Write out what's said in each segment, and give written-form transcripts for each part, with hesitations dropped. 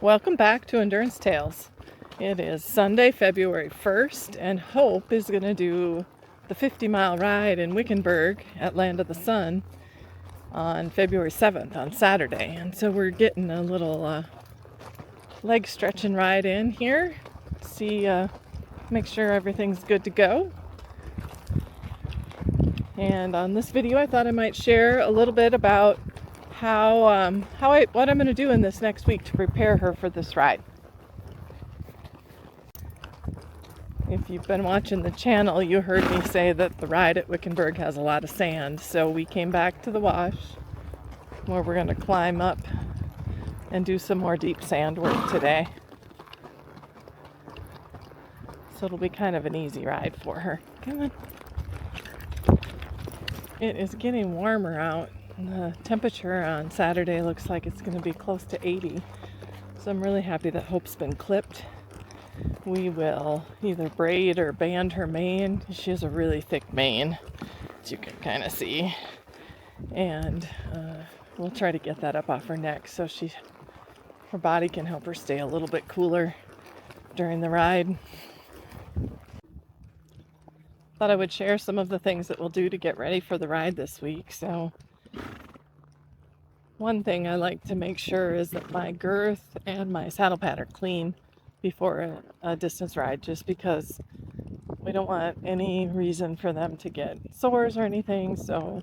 Welcome back to Endurance Tales. It is Sunday, February 1st, and Hope is going to do the 50-mile ride in Wickenburg at Land of the Sun on February 7th, on Saturday. And so we're getting a little leg stretching ride in here. Make sure everything's good to go. And on this video, I thought I might share a little bit about what I'm going to do in this next week to prepare her for this ride. If you've been watching the channel, you heard me say that the ride at Wickenburg has a lot of sand, so we came back to the wash where we're going to climb up and do some more deep sand work today. So it'll be kind of an easy ride for her. Come on. It is getting warmer out. The temperature on Saturday looks like it's going to be close to 80. So I'm really happy that Hope's been clipped. We will either braid or band her mane. She has a really thick mane, as you can kind of see. And we'll try to get that up off her neck so her body can help her stay a little bit cooler during the ride. Thought I would share some of the things that we'll do to get ready for the ride this week. So one thing I like to make sure is that my girth and my saddle pad are clean before a distance ride, just because we don't want any reason for them to get sores or anything. So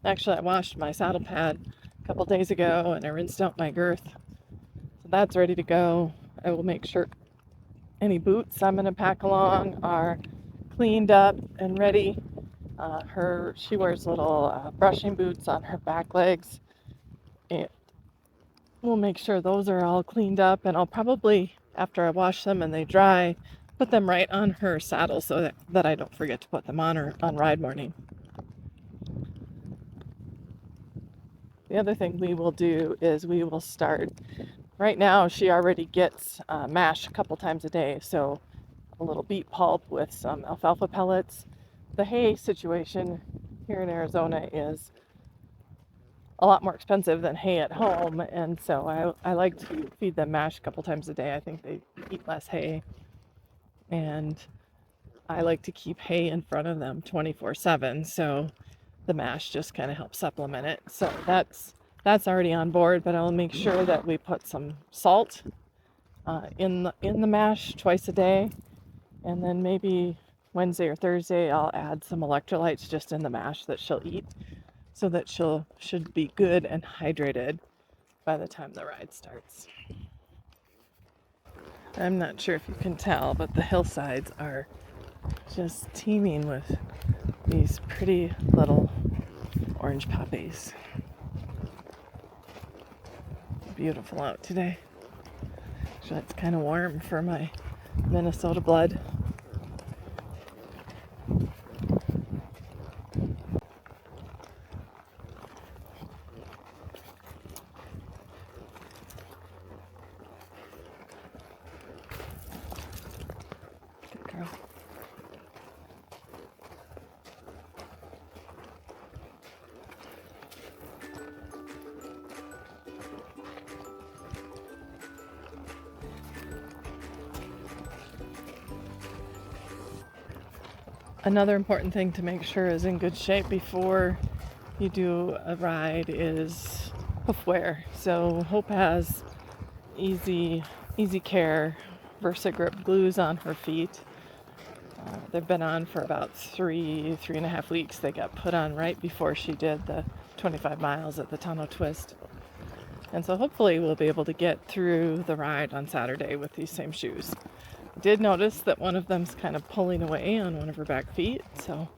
actually I washed my saddle pad a couple days ago and I rinsed out my girth. So that's ready to go. I will make sure any boots I'm going to pack along are cleaned up and ready. She wears little brushing boots on her back legs. We'll make sure those are all cleaned up, and I'll probably, after I wash them and they dry, put them right on her saddle so that I don't forget to put them on her on ride morning. The other thing we will do is we will start. Right now she already gets mash a couple times a day, so a little beet pulp with some alfalfa pellets. The hay situation here in Arizona is a lot more expensive than hay at home, and so I like to feed them mash a couple times a day. I think they eat less hay, and I like to keep hay in front of them 24/7, so the mash just kind of helps supplement it. So that's already on board, but I'll make sure that we put some salt in the mash twice a day, and then maybe Wednesday or Thursday I'll add some electrolytes just in the mash that she'll eat, so that should be good and hydrated by the time the ride starts. I'm not sure if you can tell, but the hillsides are just teeming with these pretty little orange poppies. Beautiful out today. So it's kind of warm for my Minnesota blood. Good girl. Another important thing to make sure is in good shape before you do a ride is hoof wear. So Hope has Easy Care VersaGrip glues on her feet. They've been on for about 3.5 weeks. They got put on right before she did the 25 miles at the Tunnel Twist. And so hopefully we'll be able to get through the ride on Saturday with these same shoes. Did notice that one of them's kind of pulling away on one of her back feet, so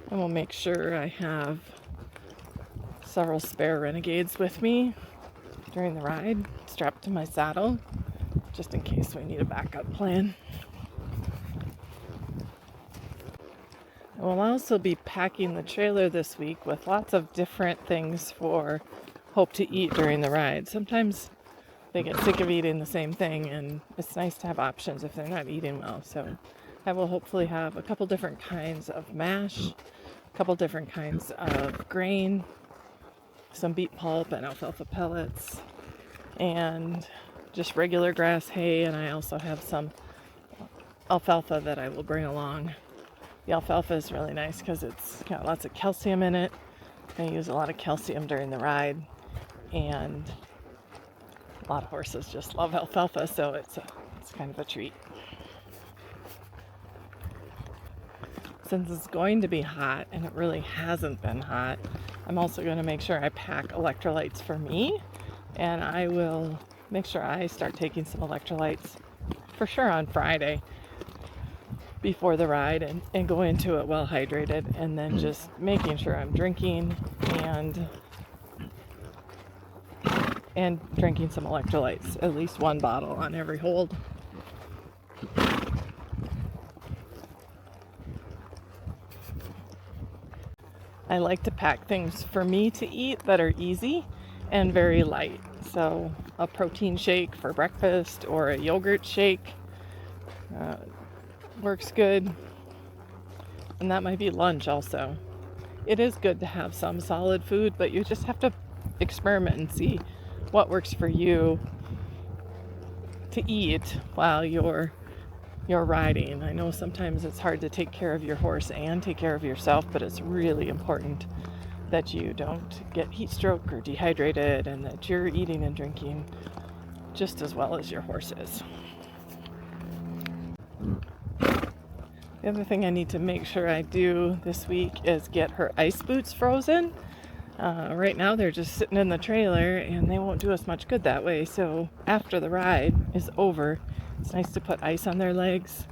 I will make sure I have several spare Renegades with me during the ride, strapped to my saddle, just in case we need a backup plan. I will also be packing the trailer this week with lots of different things for Hope to eat during the ride. Sometimes they get sick of eating the same thing, and it's nice to have options if they're not eating well. So I will hopefully have a couple different kinds of mash, a couple different kinds of grain, some beet pulp and alfalfa pellets, and just regular grass hay, and I also have some alfalfa that I will bring along. The alfalfa is really nice because it's got lots of calcium in it. I use a lot of calcium during the ride, and a lot of horses just love alfalfa, so it's kind of a treat. Since it's going to be hot, and it really hasn't been hot, I'm also going to make sure I pack electrolytes for me, and I will make sure I start taking some electrolytes for sure on Friday before the ride, and go into it well hydrated, and then just making sure I'm drinking and drinking some electrolytes, at least one bottle on every hold. I like to pack things for me to eat that are easy and very light. So a protein shake for breakfast or a yogurt shake works good. And that might be lunch also. It is good to have some solid food, but you just have to experiment and see what works for you to eat while you're riding. I know sometimes it's hard to take care of your horse and take care of yourself, but it's really important that you don't get heat stroke or dehydrated, and that you're eating and drinking just as well as your horse is. The other thing I need to make sure I do this week is get her ice boots frozen. Right now they're just sitting in the trailer and they won't do us much good that way. So after the ride is over, it's nice to put ice on their legs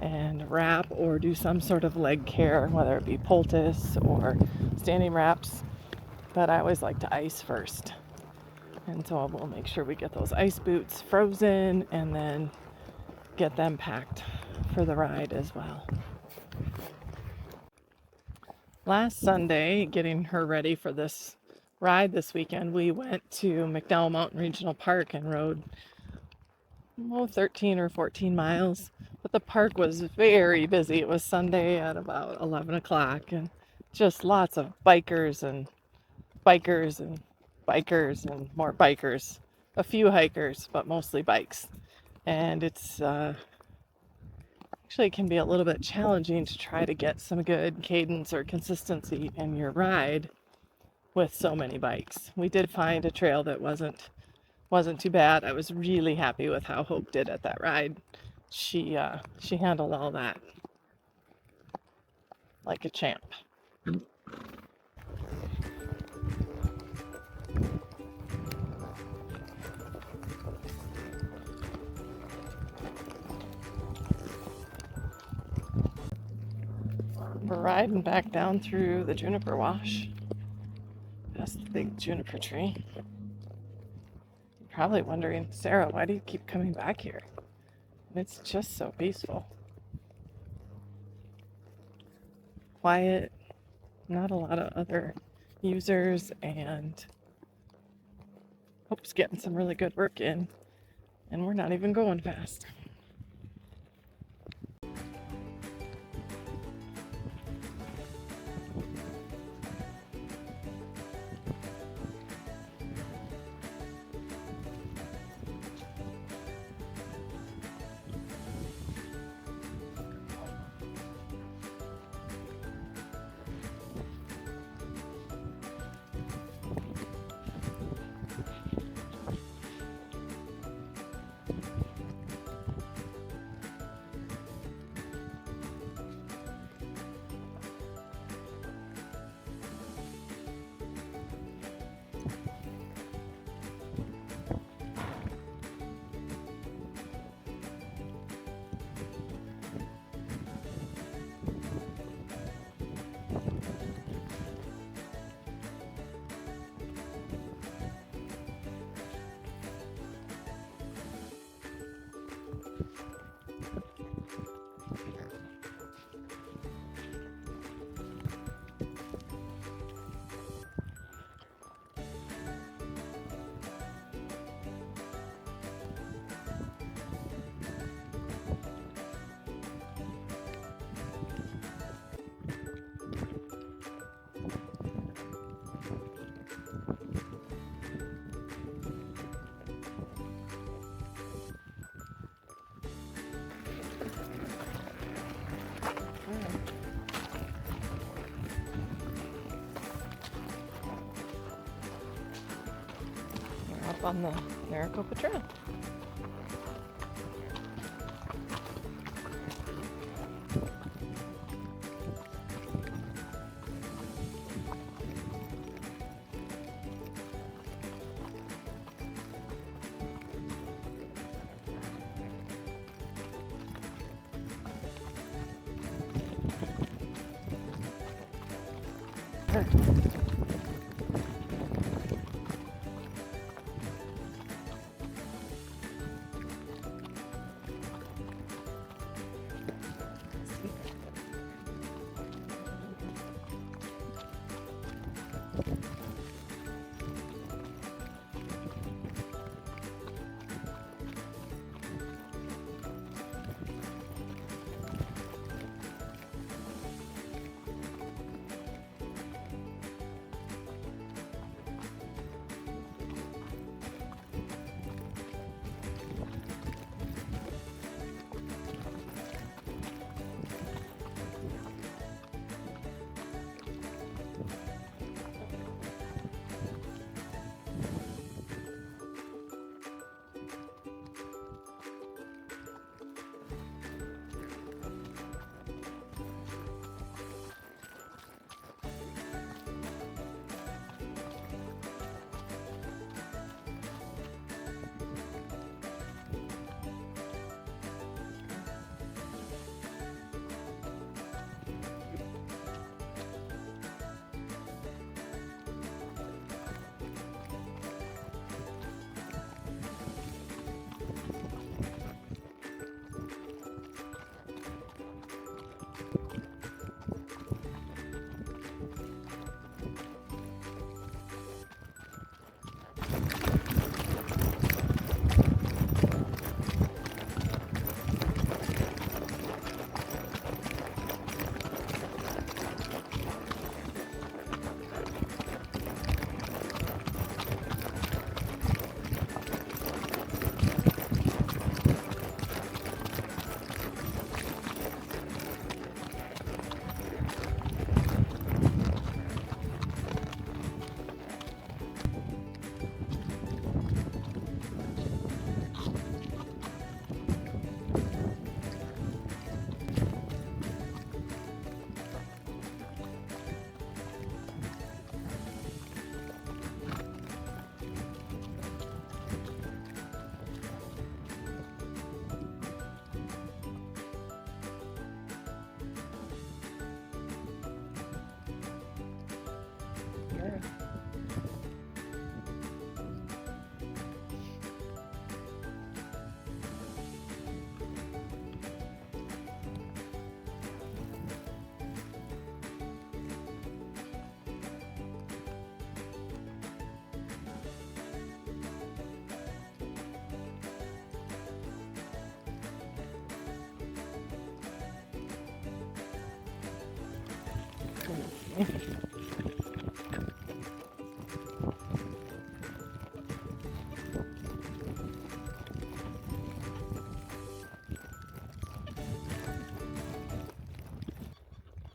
and wrap or do some sort of leg care, whether it be poultice or standing wraps. But I always like to ice first. And so we'll make sure we get those ice boots frozen and then get them packed for the ride as well. Last Sunday, getting her ready for this ride this weekend, we went to McDowell Mountain Regional Park and rode 13 or 14 miles. But the park was very busy. It was Sunday at about 11 o'clock, and just lots of bikers and bikers and bikers and more bikers. A few hikers, but mostly bikes. And it's actually, it can be a little bit challenging to try to get some good cadence or consistency in your ride with so many bikes. We did find a trail that wasn't too bad. I was really happy with how Hope did at that ride. She handled all that like a champ. We're riding back down through the juniper wash, past the big juniper tree. You're probably wondering, Sarah, why do you keep coming back here? And it's just so peaceful. Quiet, not a lot of other users, and Hope's getting some really good work in, and we're not even going fast. on the Maricopa Trail.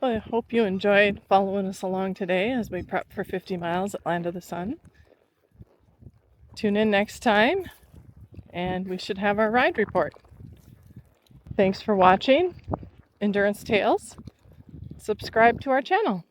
Well, I hope you enjoyed following us along today as we prep for 50 miles at Land of the Sun. Tune in next time, and we should have our ride report. Thanks for watching Endurance Tales. Subscribe to our channel.